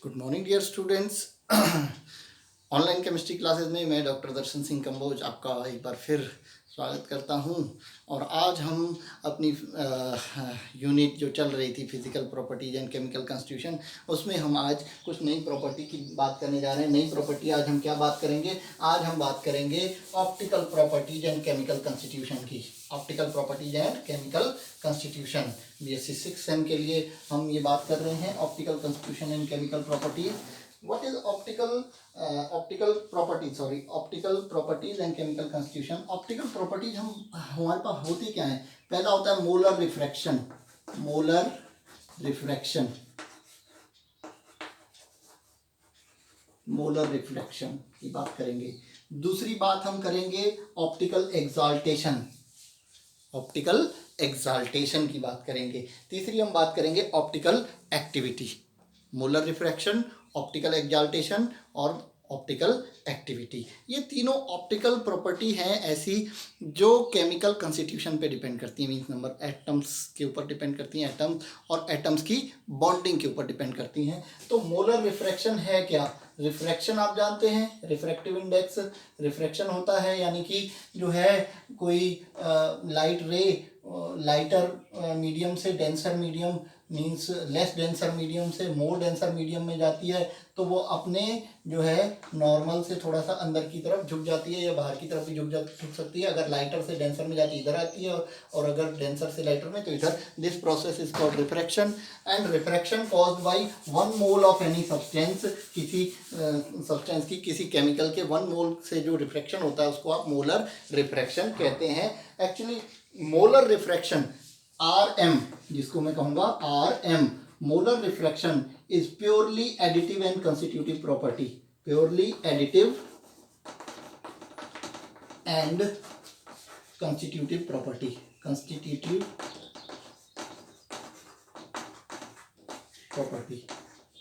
Good morning dear students. Online chemistry classes में मैं doctor दर्शन सिंह कंबोज आपका एक बार फिर स्वागत करता हूं। और आज हम अपनी यूनिट जो चल रही थी physical properties and chemical constitution, उसमें हम आज कुछ नई प्रॉपर्टी की बात करने जा रहे हैं। नई प्रॉपर्टी आज हम क्या बात करेंगे? आज हम बात करेंगे optical properties and chemical constitution की। Optical properties and chemical constitution BSc 6 sem के लिए हम ये बात कर रहे हैं। Optical constitution and chemical properties, what is optical properties and chemical constitution। Optical properties हम हमारे पास होती क्या है? पहला होता है molar refraction. Molar refraction molar reflection की बात करेंगे। दूसरी बात हम करेंगे ऑप्टिकल एग्जाल्टेशन। ऑप्टिकल एग्जाल्टेशन की बात करेंगे। तीसरी हम बात करेंगे optical activity. Molar refraction, optical exaltation और ऑप्टिकल एक्टिविटी, ये तीनों ऑप्टिकल प्रॉपर्टी हैं ऐसी जो केमिकल कॉन्स्टिट्यूशन पे डिपेंड करती हैं। मीन्स नंबर एटम्स के ऊपर डिपेंड करती हैं, एटम्स और एटम्स की बॉन्डिंग के ऊपर डिपेंड करती हैं। तो मोलर रिफ्रैक्शन है क्या? रिफ्रैक्शन आप जानते हैं, रिफ्रैक्टिव इंडेक्स। रिफ्रैक्शन होता है यानी कि जो है कोई लाइट रे लाइटर मीडियम से denser medium, means less denser medium से मोर डेंसर मीडियम में जाती है, तो वो अपने जो है नॉर्मल से थोड़ा सा अंदर की तरफ झुक जाती है या बाहर की तरफ भी झुक सकती है। अगर लाइटर से डेंसर में जाती है इधर आती है, और अगर डेंसर से लाइटर में तो इधर। This process is called refraction. And refraction caused by 1 mole of any substance. किसी सब्सटेंस की, किसी केमिकल के 1 मोल से जो रिफ्रैक्शन होता है उसको आप मोलर रिफ्रैक्शन कहते हैं। एक्चुअली मोलर रिफ्रैक्शन RM, जिसको मैं कहूंगा RM, molar refraction is purely additive and constitutive property. Purely additive and constitutive property. Constitutive property,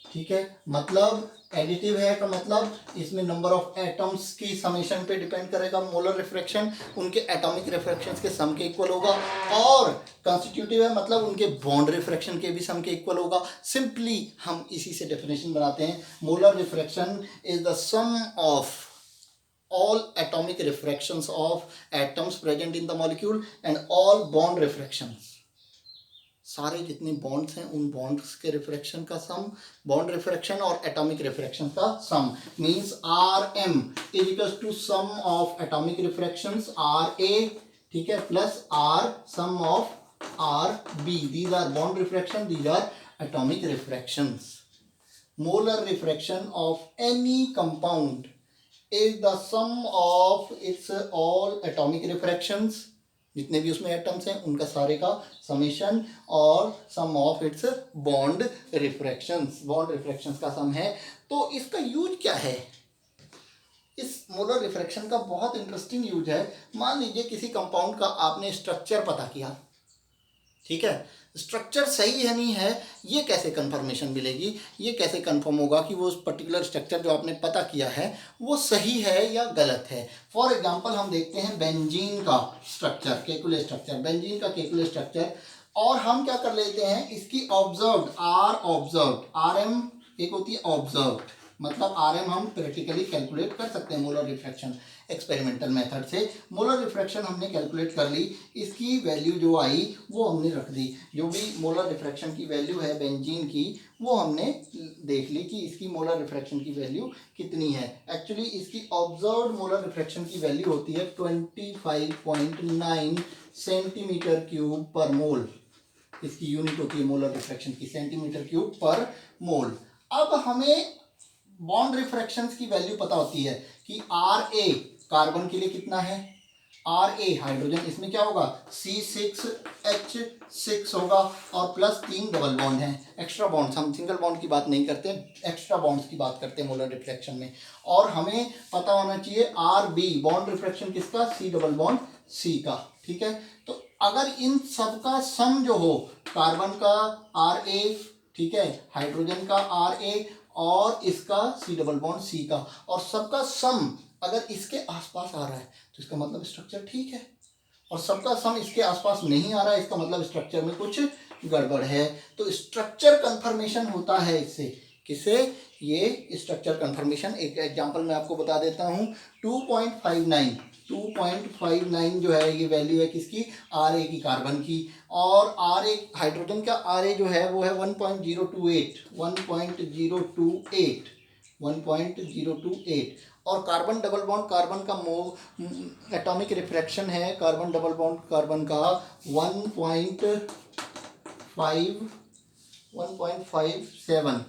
ठीक है। मतलब एडिटिव है का मतलब इसमें नंबर ऑफ एटम्स की समेशन पे डिपेंड करेगा। मोलर रिफ्रैक्शन उनके एटॉमिक रिफ्रैक्शंस के सम के इक्वल होगा। और कंस्टिट्यूटिव है मतलब उनके बॉन्ड रिफ्रैक्शन के भी सम के इक्वल होगा। सिंपली हम इसी से डेफिनेशन बनाते हैं। Molar refraction is the sum of all atomic refractions of atoms present in the molecule and all bond refractions। सारे जितने बॉन्ड्स हैं उन बॉन्ड्स के रिफ्रैक्शन का सम, बॉन्ड रिफ्रैक्शन और एटॉमिक रिफ्रैक्शन का sum, means RM is equal to sum of atomic refractions RA, ठीक है, plus R sum of RB। These are bond refraction, these are atomic refractions. Molar refraction of any compound is the sum of its all atomic refractions. जितने भी उसमें atoms हैं उनका सारे का summation और सम ऑफ इट्स बॉन्ड रिफ्रैक्शंस। बॉन्ड रिफ्रैक्शंस का सम है। तो इसका यूज क्या है? इस मोलर रिफ्रैक्शन का बहुत इंटरेस्टिंग यूज है। मान लीजिए किसी कंपाउंड का आपने स्ट्रक्चर पता किया, ठीक है, स्ट्रक्चर सही है नहीं है, ये कैसे कंफर्मेशन मिलेगी? ये कैसे कंफर्म होगा कि वो उस पर्टिकुलर स्ट्रक्चर जो आपने पता किया है वो सही है या गलत है? फॉर एग्जांपल हम देखते हैं बेंजीन का स्ट्रक्चर, केकुले स्ट्रक्चर, बेंजीन का केकुले स्ट्रक्चर, और हम क्या कर लेते हैं इसकी ऑब्जर्व्ड RM एक होती है ऑब्जर्व्ड, मतलब RM हम प्रैक्टिकली कैलकुलेट कर सकते हैं मोलर रिफ्रैक्शन एक्सपेरिमेंटल मेथड से। मोलर रिफ्रैक्शन हमने कैलकुलेट कर ली, इसकी वैल्यू जो आई वो हमने रख दी। जो भी मोलर रिफ्रैक्शन की वैल्यू है बेंजीन की वो हमने देख ली कि इसकी मोलर रिफ्रैक्शन की वैल्यू कितनी है। एक्चुअली इसकी ऑब्जर्व्ड मोलर रिफ्रैक्शन की वैल्यू होती है 25.9 सेंटीमीटर क्यूब पर मोल। इसकी यूनिट होती है मोलर रिफ्रैक्शन की सेंटीमीटर क्यूब पर मोल। अब हमें बॉन्ड रिफ्रैक्शंस की वैल्यू पता होती है कि RA कार्बन के लिए कितना है, RA हाइड्रोजन, इसमें क्या होगा C6H6 होगा, और प्लस 3 डबल बॉन्ड हैं, एक्स्ट्रा बॉन्ड्स। हम सिंगल बॉन्ड की बात नहीं करते, एक्स्ट्रा बॉन्ड्स की बात करते हैं मोलर रिफ्रैक्शन में। और हमें पता होना चाहिए RB बॉन्ड रिफ्रैक्शन किसका, C डबल बॉन्ड C का, ठीक है। तो अगर इन सब का सम जो हो, कार्बन का RA, ठीक है, हाइड्रोजन का RA और इसका C डबल बॉन्ड C का, और सबका सम अगर इसके आसपास आ रहा है तो इसका मतलब स्ट्रक्चर ठीक है, और सबका सम इसके आसपास नहीं आ रहा है इसका मतलब स्ट्रक्चर में कुछ गड़बड़ है। तो स्ट्रक्चर कंफर्मेशन होता है इससे किसे? ये स्ट्रक्चर कंफर्मेशन। एक एग्जांपल मैं आपको बता देता हूँ, 2.59 जो है ये वैल्यू है किसकी? Ra की, कार्बन की। और Ra हाइड्रोजन का Ra जो है वो है 1.028 और कार्बन डबल बॉन्ड कार्बन का एटॉमिक रिफ्रैक्शन है, कार्बन डबल बॉन्ड कार्बन का 1.57।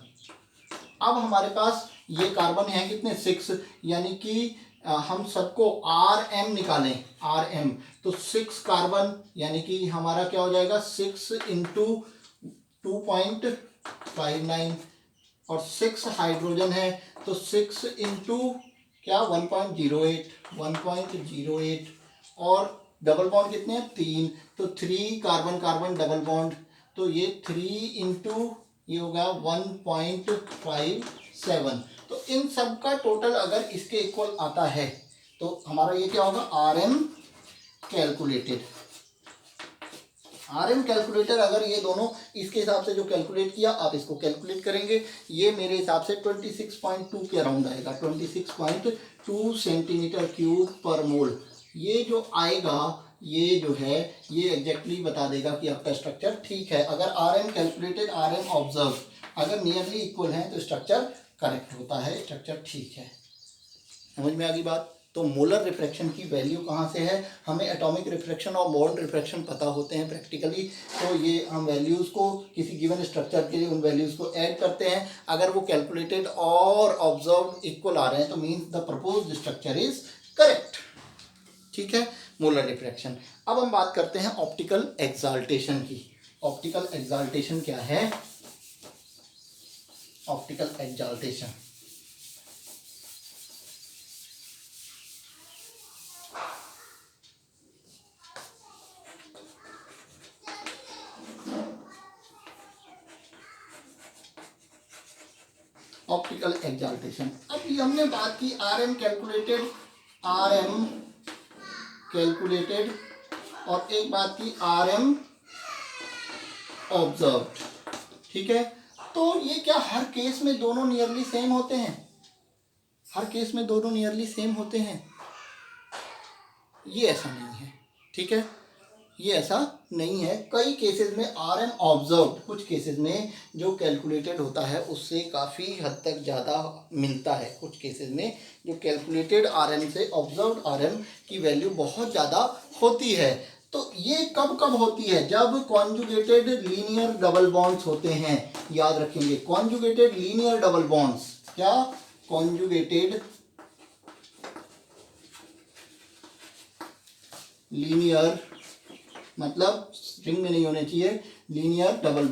अब हमारे पास ये कार्बन है कितने? 6, यानी कि हम सबको Rm निकालें, Rm तो 6 कार्बन, यानी कि हमारा क्या हो जाएगा? 6 इंटू 2.59 और 6 हाइड्रोजन है तो 6 इंटू क्या? 1.08 और डबल बॉन्ड कितने हैं? 3, तो 3 कार्बन कार्बन डबल बॉन्ड, तो ये 3 इंटू ये होगा 1.57। तो इन सब का टोटल अगर इसके इक्वल आता है तो हमारा ये क्या होगा? Rm calculated. Rm कैलकुलेटर अगर ये दोनों इसके हिसाब से जो कैलकुलेट किया, आप इसको कैलकुलेट करेंगे, ये मेरे हिसाब से 26.2 के अराउंड आएगा, 26.2 सेंटीमीटर क्यूब पर मोल। ये जो आएगा ये जो है ये एग्जैक्टली बता देगा कि आपका स्ट्रक्चर ठीक है। अगर Rm कैलकुलेटेड Rm ऑब्जर्व अगर नियरली इक्वल है तो स्ट्रक्चर करेक्ट होता है, स्ट्रक्चर ठीक है। समझ में आ गई बात? तो मोलर रिफ्रैक्शन की वैल्यू कहाँ से है? हमें एटॉमिक रिफ्रैक्शन और बॉन्ड रिफ्रैक्शन पता होते हैं प्रैक्टिकली, तो ये हम वैल्यूज़ को किसी गिवन स्ट्रक्चर के लिए उन वैल्यूज़ को ऐड करते हैं। अगर वो कैलकुलेटेड और ऑब्जर्व इक्वल आ रहे हैं तो means the proposed structure is correct. ठीक है, मोलर रिफ्रैक्शन। अब हम बात करते हैं ऑप्टिकल एक्साल्टेशन की। ऑप्टिकल एक्साल्टेशन क्या है? Optical exaltation optical exaltation. अब ये हमने बात की Rm कैलकुलेटेड और एक बात की Rm ऑब्जर्व्ड। ठीक है, तो ये क्या हर केस में दोनों नियरली सेम होते हैं? हर केस में दोनों नियरली सेम होते हैं? ये ऐसा नहीं है। ठीक है, ये ऐसा नहीं है। कई केसेस में Rm ऑब्जर्व्ड, कुछ केसेस में जो कैलकुलेटेड होता है उससे काफ़ी हद तक ज़्यादा मिलता है। कुछ केसेस में जो कैलकुलेटेड Rm से ऑब्जर्व्ड Rm की वैल्यू बहुत ज़्यादा होती है। तो ये कब कब होती है? जब कॉन्जुगेटेड लीनियर डबल बॉन्ड्स होते हैं। याद रखेंगे, कॉन्जुगेटेड लीनियर डबल बॉन्ड्स। क्या? कॉन्जुगेटेड लीनियर मतलब स्ट्रिंग में नहीं होने चाहिए, लीनियर डबल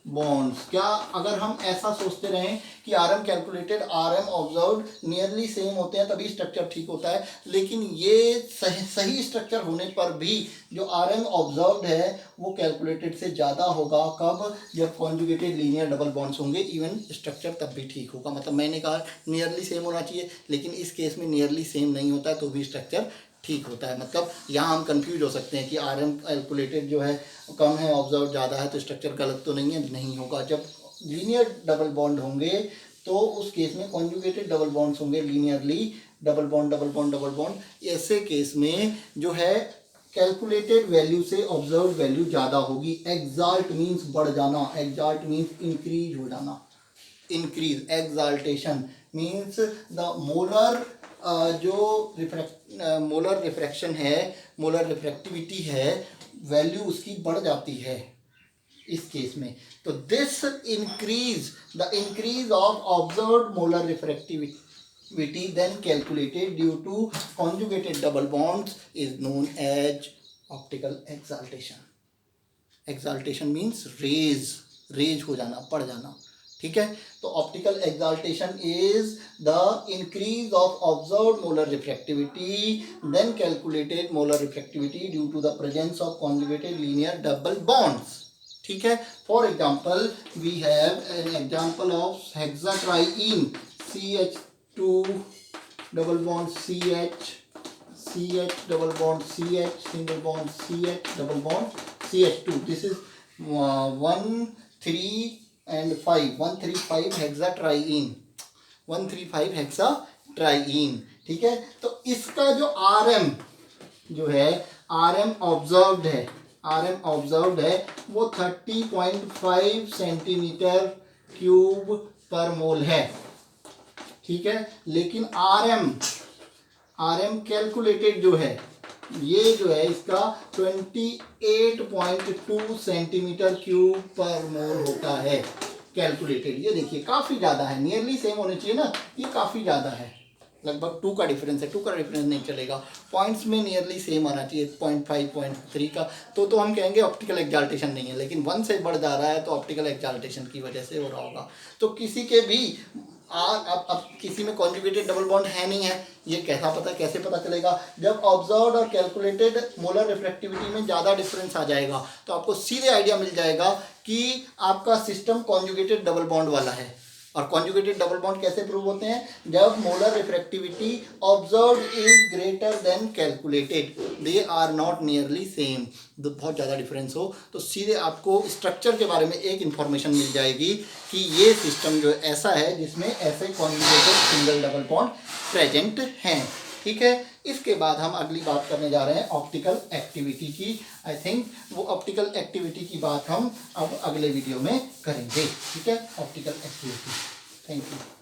बॉन्ड्स। क्या अगर हम ऐसा सोचते रहें कि Rm calculated Rm observed nearly same होते हैं तभी स्ट्रक्चर ठीक होता है, लेकिन ये सही स्ट्रक्चर होने पर भी जो Rm ऑब्जर्व्ड है वो कैलकुलेटेड से ज़्यादा होगा। कब? जब कॉन्जुगेटेड लीनियर डबल बॉन्ड्स होंगे, इवन स्ट्रक्चर तब भी ठीक होगा। मतलब मैंने कहा नियरली सेम होना चाहिए, लेकिन इस केस में नियरली सेम नहीं होता है तो भी स्ट्रक्चर ठीक होता है। मतलब यहाँ हम कंफ्यूज हो सकते हैं कि Rm कैलकुलेटेड जो है कम है, ऑब्जर्व ज़्यादा है, तो स्ट्रक्चर गलत तो नहीं है? नहीं होगा। जब लीनियर डबल बॉन्ड होंगे तो उस केस में कॉन्जुगेटेड डबल बॉन्ड्स होंगे, लीनियरली डबल बॉन्ड। ऐसे केस में जो है कैलकुलेटेड वैल्यू से ऑब्जर्व वैल्यू ज़्यादा होगी। एक्साल्ट मीन्स बढ़ जाना, एक्साल्ट मीन्स इंक्रीज हो जाना, increase. Exaltation means the molar जो मोलर रिफ्रैक्शन है, मोलर रिफ्रैक्टिविटी है, वैल्यू उसकी बढ़ जाती है इस केस में। तो this increase, the increase of observed molar refractivity than calculated due to conjugated double bonds is known as optical exaltation. Exaltation means raise हो जाना, बढ़ जाना। ठीक है, तो optical exaltation is the increase of observed molar refractivity than calculated molar refractivity due to the presence of conjugated linear double bonds. ठीक है, for example we have an example of hexatriene CH2 double bond CH double bond CH single bond CH double bond CH2. This is 1 3 and 5, 135 hexatriene, 135 hexatriene. ठीक है, तो इसका जो RM जो है, RM observed है, RM ऑब्जर्व्ड है वो 30.5 सेंटीमीटर क्यूब पर मोल है। ठीक है, लेकिन RM कैलकुलेटेड जो है, ये जो है इसका 28.2 सेंटीमीटर क्यूब पर मोल होता है कैलकुलेटेड। ये देखिए काफ़ी ज़्यादा है, नियरली सेम होने चाहिए ना, ये काफ़ी ज़्यादा है, लगभग 2 का डिफरेंस है। 2 का डिफरेंस नहीं चलेगा, पॉइंट्स में नियरली सेम आना चाहिए, 0.5 0.3 का। तो हम कहेंगे ऑप्टिकल एक्जाल्टेशन नहीं है, लेकिन 1 से बढ़ जा रहा है तो ऑप्टिकल एक्जाल्टेशन की वजह से हो रहा होगा। तो किसी के भी अब किसी में कॉन्जुगेटेड डबल बॉन्ड है नहीं है, ये कैसे पता चलेगा? जब ऑब्जर्व्ड और कैलकुलेटेड मोलर रिफ्रैक्टिविटी में ज़्यादा डिफरेंस आ जाएगा तो आपको सीधे आइडिया मिल जाएगा कि आपका सिस्टम कॉन्जुगेटेड डबल बॉन्ड वाला है। और कॉन्जुगेटेड डबल बॉन्ड कैसे प्रूव होते हैं? जब molar refractivity observed is greater than calculated, they are not nearly same, बहुत ज़्यादा डिफरेंस हो तो सीधे आपको स्ट्रक्चर के बारे में एक इंफॉर्मेशन मिल जाएगी कि ये सिस्टम जो ऐसा है जिसमें ऐसे conjugated single double bond present हैं। ठीक है, इसके बाद हम अगली बात करने जा रहे हैं ऑप्टिकल एक्टिविटी की। आई थिंक वो ऑप्टिकल एक्टिविटी की बात हम अब अगले वीडियो में करेंगे। ठीक है, ऑप्टिकल एक्टिविटी। Thank you.